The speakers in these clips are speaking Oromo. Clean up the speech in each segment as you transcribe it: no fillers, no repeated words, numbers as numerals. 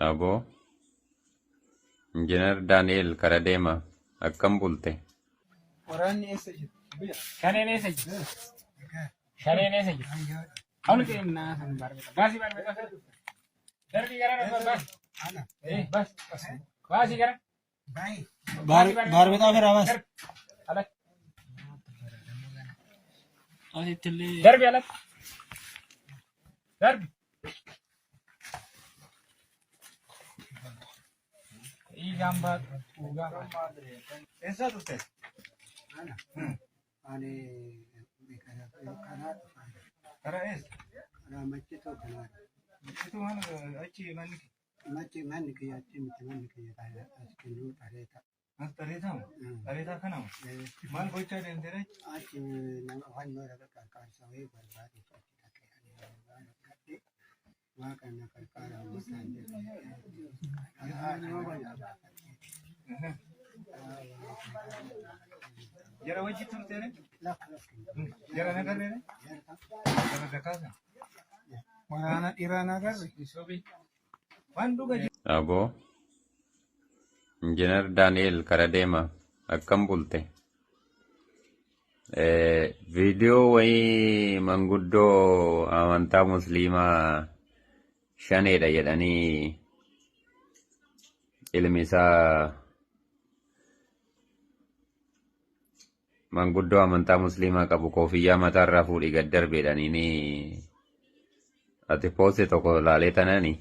Abo, Injiinar Daani'el Karadeema akkam bulte? Waraanni eessa jiru? Shaneen eessa jiru? Shaneen eessa jiru? Hawli kennaa san barbata. Baasii barbata. Darbii gara nama baasi. Baasi. Baasii gara. Barbataa ofirraa baas. Alatti. Asittillee. Darbii alatti. Darbii. Dhiigaan baatu. Dhugaa baatu. Eessaa turte? Ani Karaa eessa? karaa macheetu kanaa Itu mana achi manni machi manni kiyyaatti miti manni kiyya as kennuu dhareeta. as dhareetamu? Dhareetaa kanamu? Maal gochaa deemtee? Achi nama hojii irra qarqaarsa wayii barbaade waaqa na qarqaara uummataan Jara wajji turte? lafa Jara nagarree? Jara dakaasa? Waraana dhiiraa nagarre? Waan dhuga Abo, Injiinar Daani'el Karadeema akkam bulte? Viidiyoo wayii manguddoo amantaa musliimaa shaneedha jedhanii ilmi isaa manguddoo amantaa musliimaa qabu koofiyyaa mataarraa fuudhii gad darbeedhaniini ati pooste tokko laalee tanani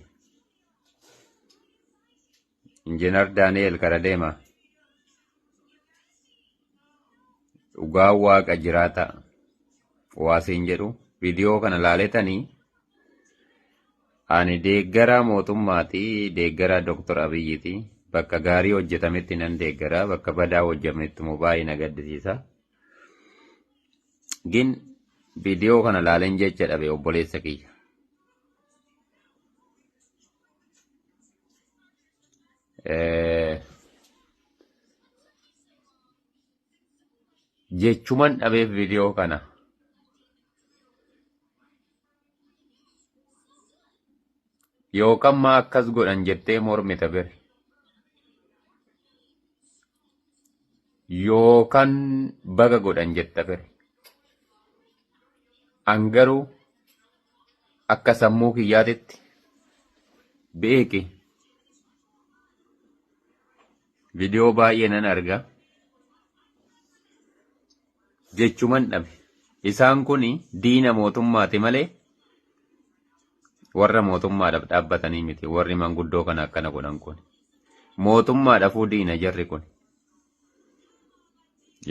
Injiinar Daani'el Karadeema dhugaa waaqa jiraata waasiin jedhu viidiyoo kana laaletanii ani deeggara mootummaati deeggara Dr. Abiyyiiti bakka gaarii hojjetametti nan deeggara bakka badaa hojjetametti immoo baay'ee na gaddisiisa. Gin viidiyoo kana laalen jecha dhabe obboleessa kiyya. Jechuman dhabeef viidiyoo kana yookaan maa akkas godhan jettee mormita bire yookaan baga godhan jetta bire angaruu akka sammuu kiyyaatitti beeki viidiyoo baay'ee nan arga jechuman dhabe isaan kun diina mootummaati malee warra mootummaadhaaf dhaabbatanii miti warri manguddoo kana akkana godhan kun mootummaadhaafuu diina jarri kun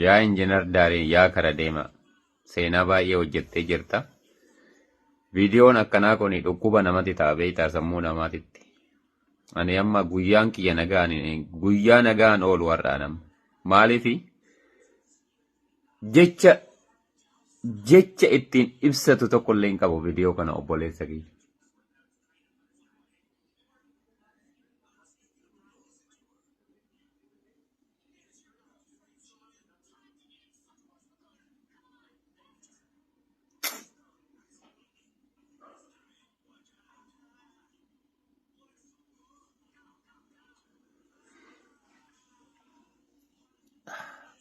yaa Injiinar Daani'el yaa Karadeema seenaa baay'ee hojjettee jirta viidiyoon akkanaa kun dhukkuba namatti ta'a beektaa sammuu namaatitti ani amma guyyaan kiyya guyyaa nagaan oolu har'aa nama maaliifi jecha ittiin ibsatu tokkollee hin qabu viidiyoo kana obboleessa kiyya.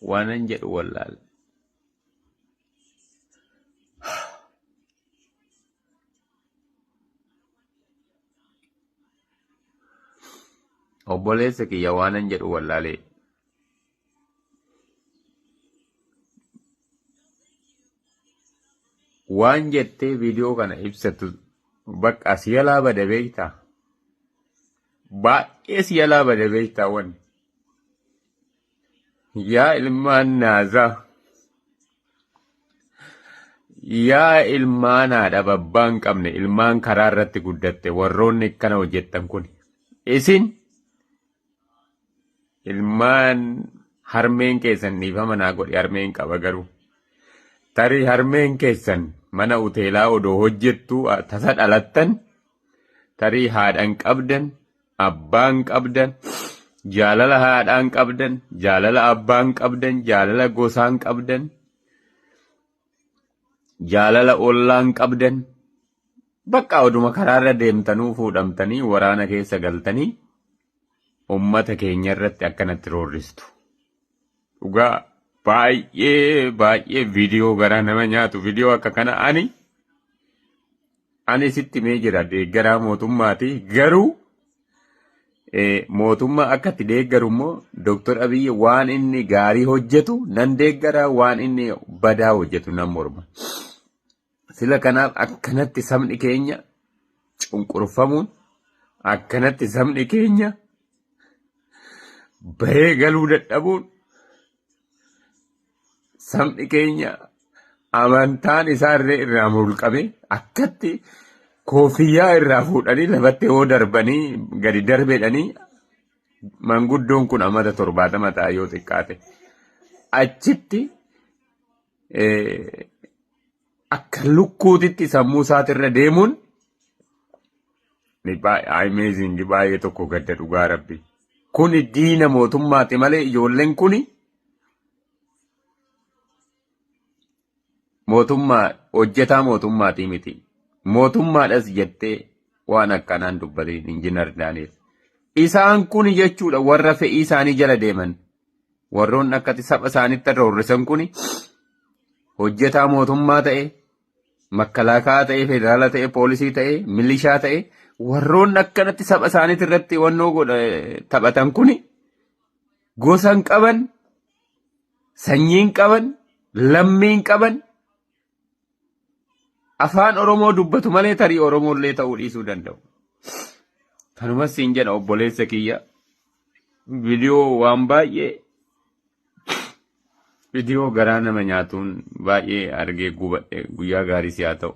Waanan jedhu wallaal. Obboleessa kiyya waanan jedhu wallaalee. Waan jettee viidiyoo kana ibsatu bakka si yalaa bada beektaa. Baay'ee si yalaa bada beektaa wanni. Yaa ilmaan naazaa. Yaa ilmaan haadha babbaan qabne ilmaan karaa irratti guddatte warroonni akkana hojjettan kun. Isin ilmaan harmeen keessan dhiifama naa godhe harmeen qaba garuu. Tarii harmeen keessan mana uteelaa odoo hojjettu tasa dhalattan. Tarii haadhaan qabdan, abbaan qabdan. Jaalala haadhaan qabdan, jaalala abbaan qabdan, jaalala gosaan qabdan, jaalala ollaan qabdan, bakka oduma karaarra deemtanuu fuudhamtanii waraana keessa galtanii ummata keenya irratti akkanatti roorristu. Dhugaa baay'ee viidiyoo garaa nama nyaatu viidiyoo akka kana ani sitti mee jira deeggaraa mootummaati garuu mootummaa akkatti deeggaru immoo Dr. Abiyyi waan inni gaarii hojjetu nan deeggaraa waan inni badaa hojjetu nan morma. Sila kanaaf akkanatti sabni keenya cunqurfamuun akkanatti sabni keenya bahee galuu dadhabuun sabni keenya amantaan isaa irraa mulqame akkatti koofiyyaa irraa fuudhanii lafatti yoo darbanii gadi darbeedhanii manguddoon kun amata 70 ta'a yoo xiqqaate achitti akka lukkuutitti sammuu isaatirra deemuun amazing baay'ee tokko gadda dhugaa rabbi. Kuni diina mootummaati malee ijoolleen kuni mootummaa hojjetaa mootummaatii miti. Mootummaadhas jettee waan akkanaan dubbateen injiinar Daani'el. Isaan kun jechuudha warra fe'ii isaanii jala deeman. Warroon akkati saba isaanitti roorrisan kun hojjetaa mootummaa ta'e, makkalaakaa ta'e, federaala ta'e, poolisii ta'e, milishaa ta'e, warroon akkanatti saba isaaniitti irratti wannoo taphatan kun gosan qaban, sanyiin qaban, lammiin qaban, afaan Oromoo dubbatu malee tarii Oromoollee ta'uu dhiisuu danda'u. Kanumas siin jedha obboleessa kiyya. Viidiyoo waan baay'ee viidiyoo garaa nama nyaatuun baay'ee argee gubadhe guyyaa gaarii si haa ta'u.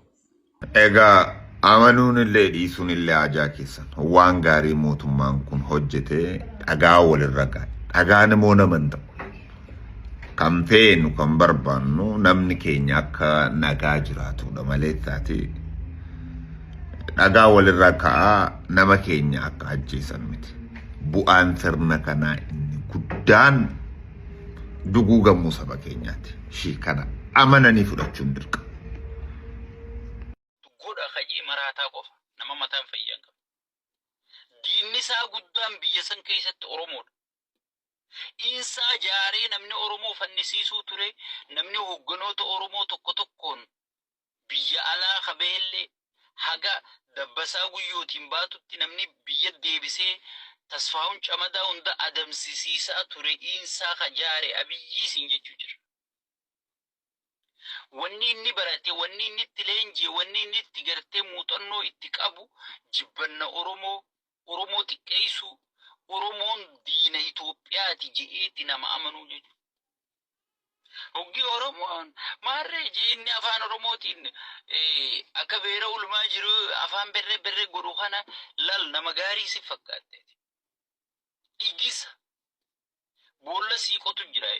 Egaa amanuun illee dhiisuun illee ajaa keessan waan gaarii mootummaan kun hojjete dhagaa walirra ga'a. Dhagaan immoo naman ta'u. Kan feenu kan barbaannu namni keenya akka nagaa jiraatudha malee taate dhagaa walirra ka'aa nama keenya akka ajjeesan miti. Bu'aan sirna kanaa inni guddaan duguugamuu saba keenyaati. Shii kana amananii fudhachuun dirqama. Godha hajii maraataa qofa nama mataan fayyan qabu. Diinni isaa guddaan biyya san keessatti Oromoodha. Isaa jaaree namni Oromoo fannisiisuu ture namni hogganoota Oromoo tokko tokkoon biyya alaa qabeellee haga dabbasaa guyyootiin baatutti namni biyya deebisee tasfaa'uun camadaa hunda adamsisiisaa ture isaa jaare Abiyyi siin jechuu jira. Wanni inni barate, wanni inni itti leenjii, wanni inni itti gartee muuxannoo itti qabu jibbanna Oromoo xiqqeessuu, Oromoon diina Itoophiyaati je'eetti nama amanuu jechuudha. Hoggi Oromoon maarree inni afaan Oromootiin akka beera ulmaa jiru afaan berre godhu kana lal nama gaarii si fakkaate. Igisa boolla siiqotu jira.